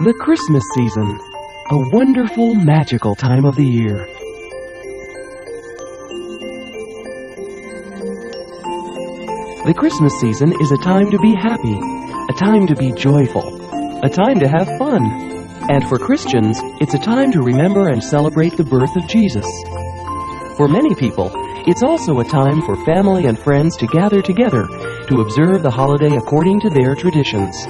The Christmas season, a wonderful, magical time of the year. The Christmas season is a time to be happy, a time to be joyful, a time to have fun. And for Christians, it's a time to remember and celebrate the birth of Jesus. For many people, it's also a time for family and friends to gather together to observe the holiday according to their traditions.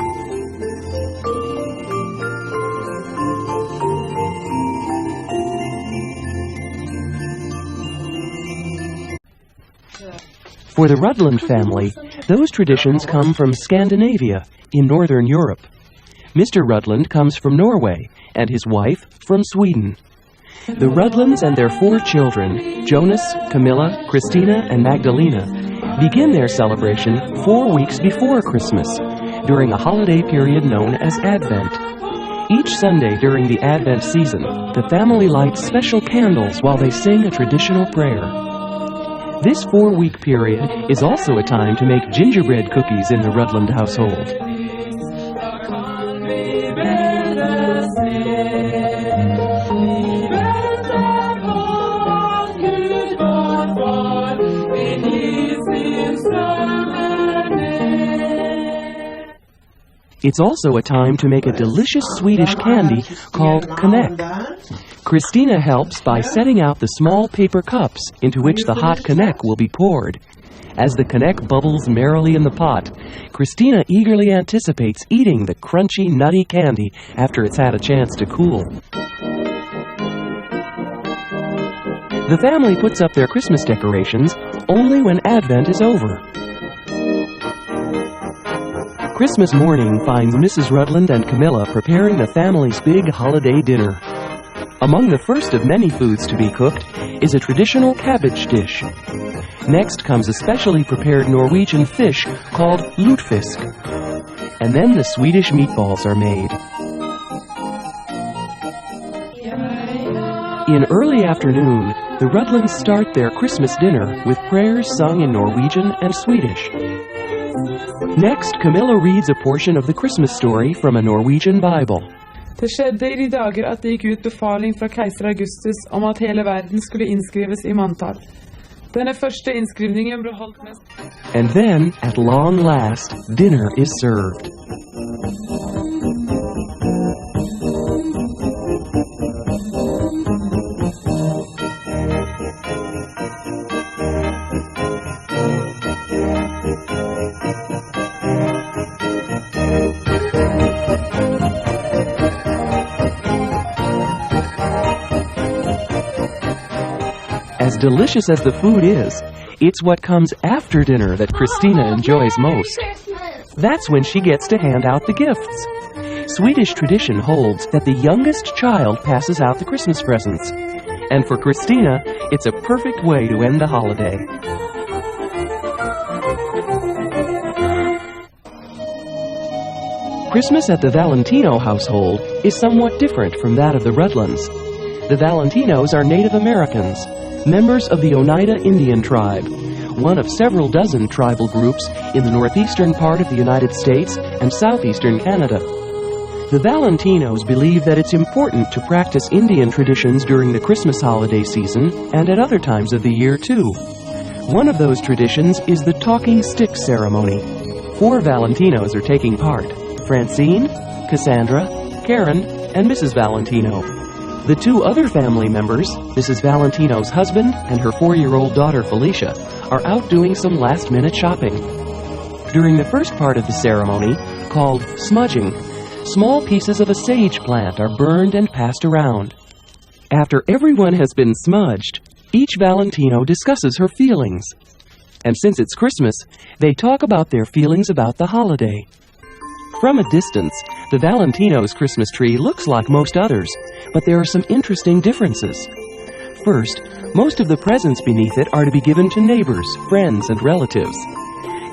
For the Rutland family, those traditions come from Scandanavia in Northern Europe. Mr. Rutland comes from Norway, and his wife from Sweden. The Rutlands and their 4 children, Jonas, Camilla, Christina, and Magdalena, begin their celebration 4 weeks before Christmas, during a holiday period known as Advent. Each Sunday during the Advent season, the family lights special candles while they sing a traditional prayer. This 4-week period is also a time to make gingerbread cookies in the Rutland household. It's also a time to make a delicious Swedish candy called knack. Christina helps by setting out the small paper cups into which the hot knack will be poured. As the knack bubbles merrily in the pot, Christina eagerly anticipates eating the crunchy, nutty candy after it's had a chance to cool. The family puts up their Christmas decorations only when Advent is over. Christmas morning finds Mrs. Rutland and Camilla preparing the family's big holiday dinner. Among the first of many foods to be cooked is a traditional cabbage dish. Next comes a specially prepared Norwegian fish called lutefisk. And then the Swedish meatballs are made. In early afternoon, the Rutlands start their Christmas dinner with prayers sung in Norwegian and Swedish. Next, Camilla reads a portion of the Christmas story from a Norwegian Bible. Det skjedde i de dager at det gikk ut befaling fra keiser Augustus om at hele verden skulle innskrives i manntall. Denne første innskrivningen ble holdt med... And then, at long last, dinner is served. As delicious as the food is, it's what comes after dinner that Christina enjoys most. That's when she gets to hand out the gifts. Swedish tradition holds that the youngest child passes out the Christmas presents. And for Christina, it's a perfect way to end the holiday. Christmas at the Valentino household is somewhat different from that of the Rutlands. The Valentinos are Native Americans, members of the Oneida Indian tribe, one of several dozen tribal groups in the northeastern part of the United States and southeastern Canada. The Valentinos believe that it's important to practice Indian traditions during the Christmas holiday season and at other times of the year too. One of those traditions is the talking stick ceremony. 4 Valentinos are taking part: Francine, Cassandra, Karen, and Mrs. Valentino. The 2 other family members, Mrs. Valentino's husband and her 4-year-old daughter Felicia, are out doing some last-minute shopping. During the first part of the ceremony, called smudging, small pieces of a sage plant are burned and passed around. After everyone has been smudged, each Valentino discusses her feelings. And since it's Christmas, they talk about their feelings about the holiday. From a distance, the Valentino's Christmas tree looks like most others, but there are some interesting differences. First, most of the presents beneath it are to be given to neighbors, friends, and relatives.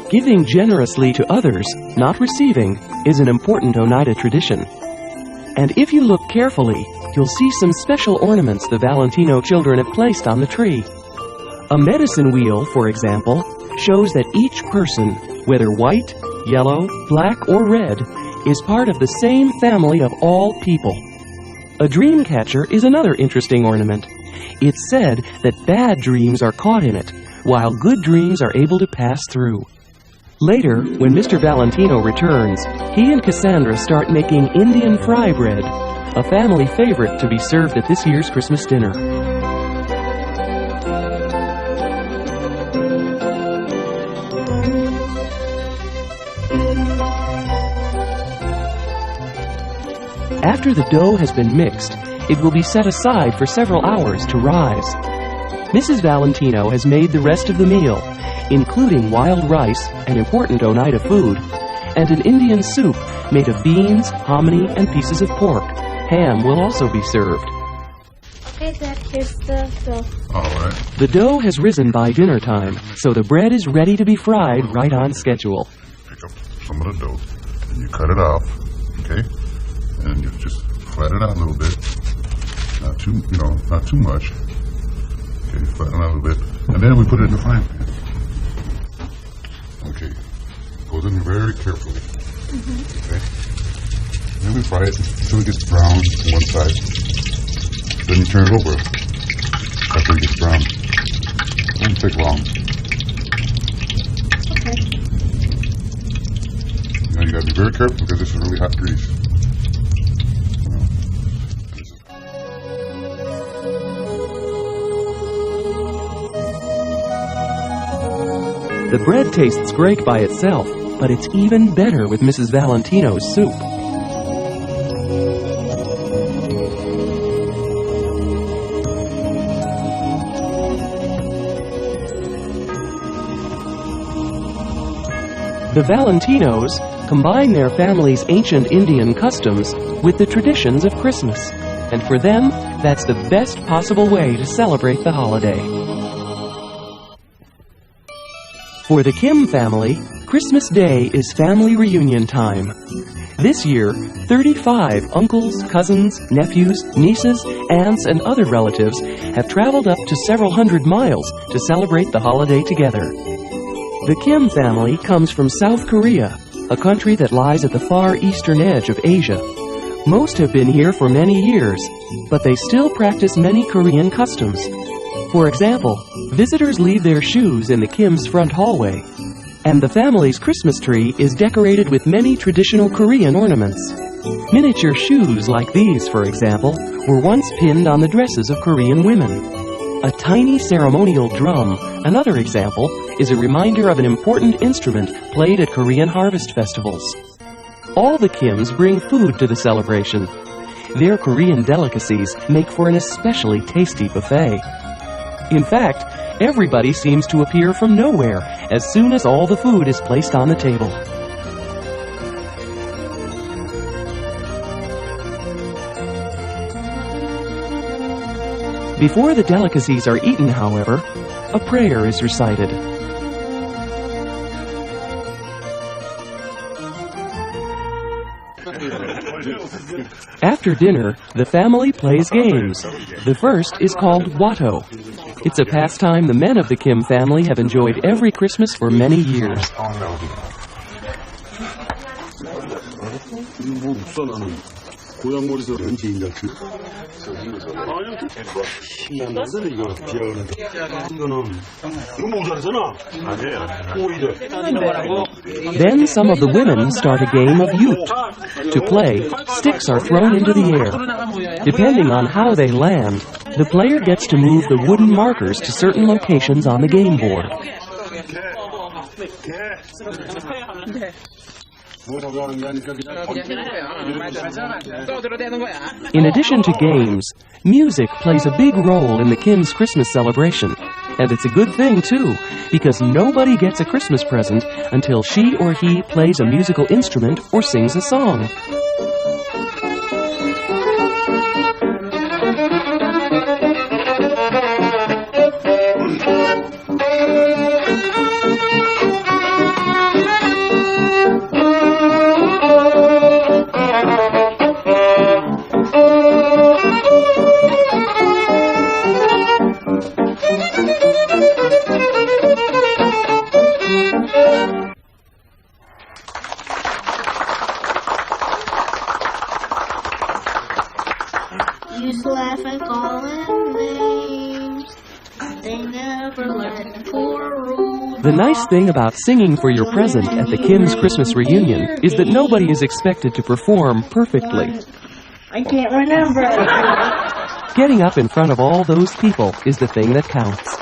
Giving generously to others, not receiving, is an important Oneida tradition. And if you look carefully, you'll see some special ornaments the Valentino children have placed on the tree. A medicine wheel, for example, shows that each person, whether white, yellow, black, or red, is part of the same family of all people. A dream catcher is another interesting ornament. It's said that bad dreams are caught in it, while good dreams are able to pass through. Later, when Mr. Valentino returns, he and Cassandra start making Indian fry bread, a family favorite to be served at this year's Christmas dinner. After the dough has been mixed, it will be set aside for several hours to rise. Mrs. Valentino has made the rest of the meal, including wild rice, an important Oneida food, and an Indian soup made of beans, hominy, and pieces of pork. Ham will also be served. Okay, Dad, here's the dough. All right. The dough has risen by dinner time, so the bread is ready to be fried right on schedule. Pick up some of the dough, and you cut it off, okay? And you just flatten it out a little bit. Not too much. Okay, flatten it out a little bit. And then we put it in the frying pan. Okay. Goes in very carefully. Okay. Then we fry it until it gets brown on one side. Then you turn it over after it gets brown. It won't take long. Okay. Now you gotta be very careful because this is really hot grease. The bread tastes great by itself, but it's even better with Mrs. Valentino's soup. The Valentinos combine their family's ancient Indian customs with the traditions of Christmas, and for them, that's the best possible way to celebrate the holiday. For the Kim family, Christmas Day is family reunion time. This year, 35 uncles, cousins, nephews, nieces, aunts, and other relatives have traveled up to several hundred miles to celebrate the holiday together. The Kim family comes from South Korea, a country that lies at the far eastern edge of Asia. Most have been here for many years, but they still practice many Korean customs. For example, visitors leave their shoes in the Kim's front hallway, and the family's Christmas tree is decorated with many traditional Korean ornaments. Miniature shoes like these, for example, were once pinned on the dresses of Korean women. A tiny ceremonial drum, another example, is a reminder of an important instrument played at Korean harvest festivals. All the Kims bring food to the celebration. Their Korean delicacies make for an especially tasty buffet. In fact, everybody seems to appear from nowhere as soon as all the food is placed on the table. Before the delicacies are eaten, however, a prayer is recited. After dinner, the family plays games. The first is called Watto. It's a pastime the men of the Kim family have enjoyed every Christmas for many years. Then some of the women start a game of Ute. To play, sticks are thrown into the air. Depending on how they land, the player gets to move the wooden markers to certain locations on the game board. In addition to games, music plays a big role in the Kim's Christmas celebration. And it's a good thing, too, because nobody gets a Christmas present until she or he plays a musical instrument or sings a song. Used to laugh and call him names. They never learned poor rules. The nice thing about singing for your present at the Kim's Christmas reunion is that nobody is expected to perform perfectly. I can't remember. Getting up in front of all those people is the thing that counts.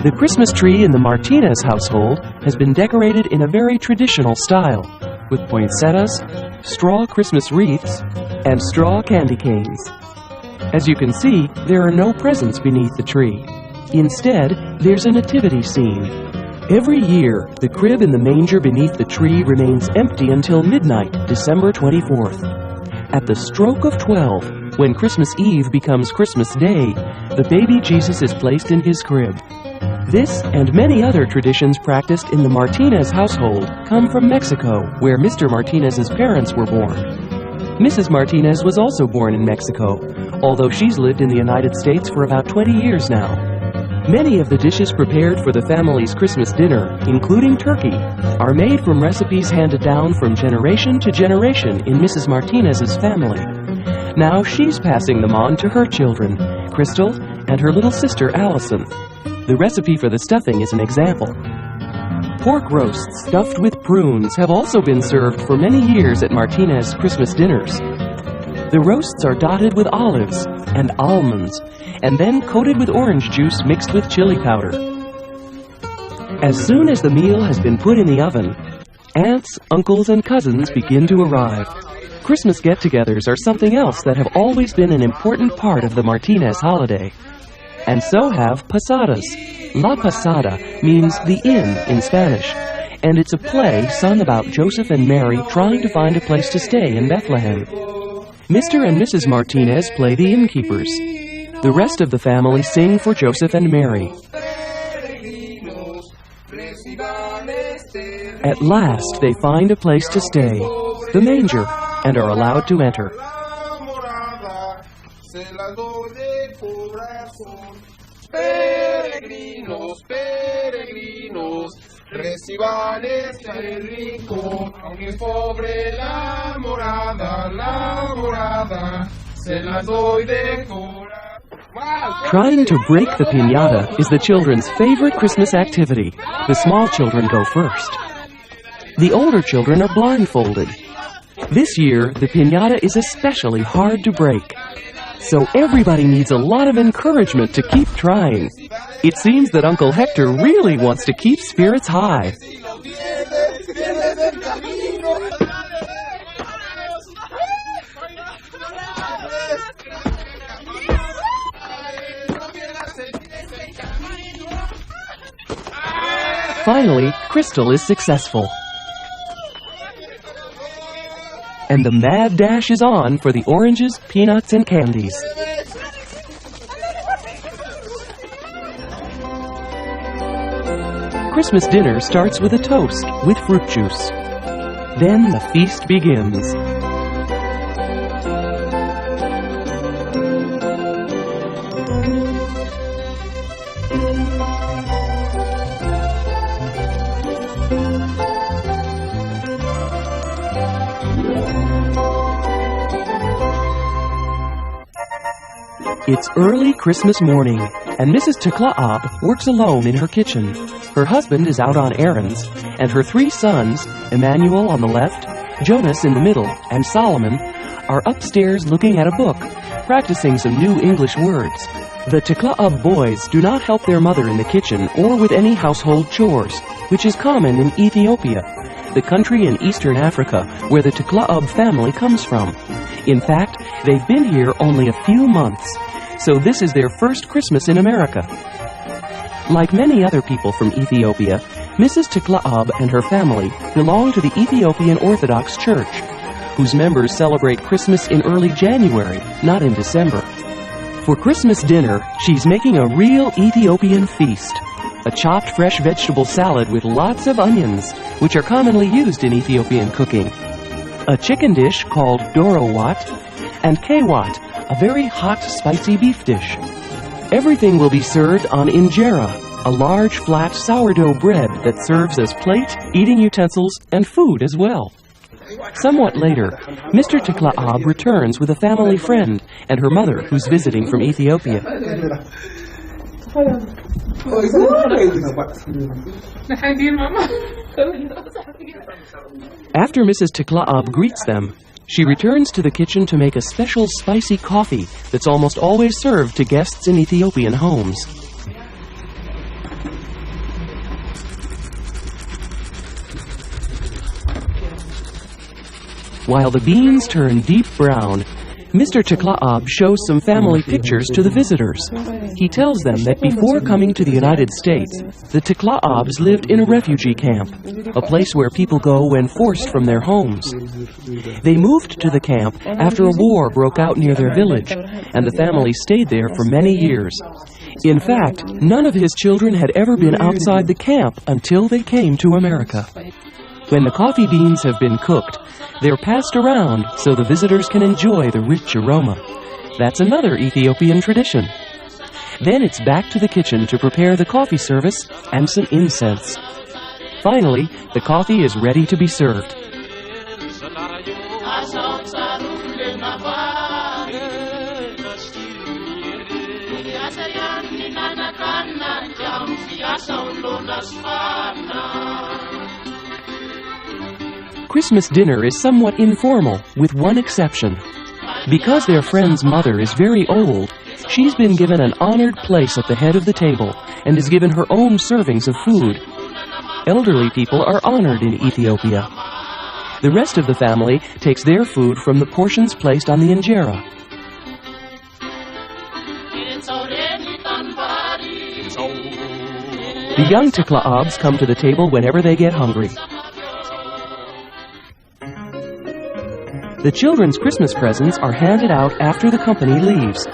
The Christmas tree in the Martinez household has been decorated in a very traditional style, with poinsettias, straw Christmas wreaths, and straw candy canes. As you can see, there are no presents beneath the tree. Instead, there's a nativity scene. Every year, the crib in the manger beneath the tree remains empty until midnight, December 24th. At the stroke of 12, when Christmas Eve becomes Christmas Day, the baby Jesus is placed in his crib. This and many other traditions practiced in the Martinez household come from Mexico, where Mr. Martinez's parents were born. Mrs. Martinez was also born in Mexico, although she's lived in the United States for about 20 years now. Many of the dishes prepared for the family's Christmas dinner, including turkey, are made from recipes handed down from generation to generation in Mrs. Martinez's family. Now she's passing them on to her children, Crystal and her little sister Allison. The recipe for the stuffing is an example. Pork roasts stuffed with prunes have also been served for many years at Martinez Christmas dinners. The roasts are dotted with olives and almonds, and then coated with orange juice mixed with chili powder. As soon as the meal has been put in the oven, aunts, uncles, and cousins begin to arrive. Christmas get-togethers are something else that have always been an important part of the Martinez holiday. And so have posadas. La Posada means the inn in Spanish, and it's a play sung about Joseph and Mary trying to find a place to stay in Bethlehem. Mr. and Mrs. Martinez play the innkeepers. The rest of the family sing for Joseph and Mary. At last, they find a place to stay, the manger, and are allowed to enter. Peregrinos, peregrinos, reciban este rico, aunque es pobre la morada, se la doy de corazón. Trying to break the piñata is the children's favorite Christmas activity. The small children go first. The older children are blindfolded. This year, the piñata is especially hard to break. So everybody needs a lot of encouragement to keep trying. It seems that Uncle Hector really wants to keep spirits high. Finally, Crystal is successful. And the mad dash is on for the oranges, peanuts, and candies. Christmas dinner starts with a toast with fruit juice. Then the feast begins. It's early Christmas morning, and Mrs. Teclaab works alone in her kitchen. Her husband is out on errands, and her three sons, Emmanuel on the left, Jonas in the middle, and Solomon, are upstairs looking at a book, practicing some new English words. The Teclaab boys do not help their mother in the kitchen or with any household chores, which is common in Ethiopia, the country in Eastern Africa where the Teclaab family comes from. In fact, they've been here only a few months, so this is their first Christmas in America. Like many other people from Ethiopia, Mrs. Teclaab and her family belong to the Ethiopian Orthodox Church, whose members celebrate Christmas in early January, not in December. For Christmas dinner, she's making a real Ethiopian feast. A chopped fresh vegetable salad with lots of onions, which are commonly used in Ethiopian cooking. A chicken dish called dorowat, and kewat, a very hot, spicy beef dish. Everything will be served on injera, a large, flat sourdough bread that serves as plate, eating utensils, and food as well. Somewhat later, Mr. Tklaab returns with a family friend and her mother who's visiting from Ethiopia. After Mrs. Tklaab greets them, she returns to the kitchen to make a special spicy coffee that's almost always served to guests in Ethiopian homes. While the beans turn deep brown, Mr. Tklaab shows some family pictures to the visitors. He tells them that before coming to the United States, the Tklaabs lived in a refugee camp, a place where people go when forced from their homes. They moved to the camp after a war broke out near their village, and the family stayed there for many years. In fact, none of his children had ever been outside the camp until they came to America. When the coffee beans have been cooked, they're passed around so the visitors can enjoy the rich aroma. That's another Ethiopian tradition. Then it's back to the kitchen to prepare the coffee service and some incense. Finally, the coffee is ready to be served. Christmas dinner is somewhat informal, with one exception. Because their friend's mother is very old, she's been given an honored place at the head of the table and is given her own servings of food. Elderly people are honored in Ethiopia. The rest of the family takes their food from the portions placed on the injera. The young Tklaabs come to the table whenever they get hungry. The children's Christmas presents are handed out after the company leaves.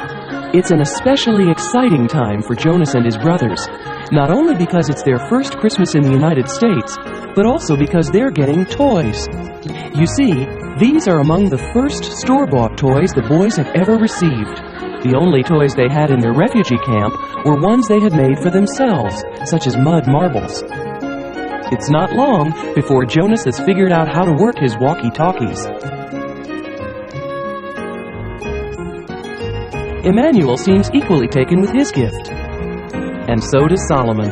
It's an especially exciting time for Jonas and his brothers, not only because it's their first Christmas in the United States, but also because they're getting toys. You see, these are among the first store-bought toys the boys have ever received. The only toys they had in their refugee camp were ones they had made for themselves, such as mud marbles. It's not long before Jonas has figured out how to work his walkie-talkies. Emmanuel seems equally taken with his gift. And so does Solomon.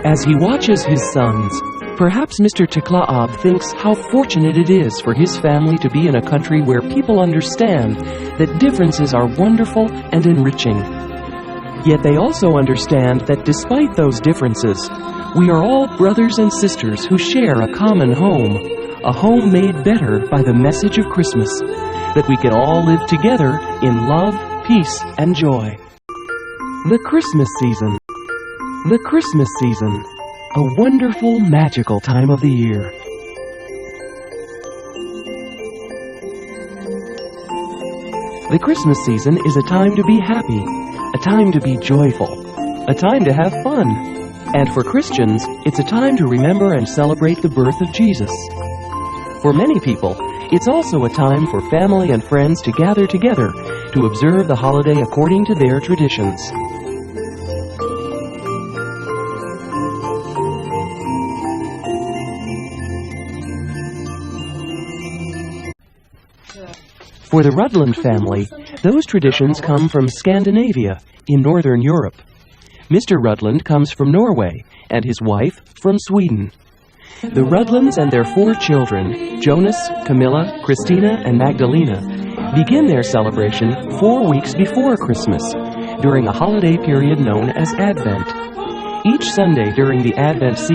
As he watches his sons, perhaps Mr. Tklaab thinks how fortunate it is for his family to be in a country where people understand that differences are wonderful and enriching. Yet they also understand that despite those differences, we are all brothers and sisters who share a common home, a home made better by the message of Christmas, that we can all live together in love, peace, and joy. The Christmas season. The Christmas season. A wonderful, magical time of the year. The Christmas season is a time to be happy, a time to be joyful, a time to have fun. And for Christians, it's a time to remember and celebrate the birth of Jesus. For many people, it's also a time for family and friends to gather together to observe the holiday according to their traditions. For the Rutland family, those traditions come from Scandanavia in Northern Europe. Mr. Rutland comes from Norway, and his wife from Sweden. The Rutlands and their 4 children, Jonas, Camilla, Christina, and Magdalena, begin their celebration 4 weeks before Christmas, during a holiday period known as Advent. Each Sunday during the Advent season,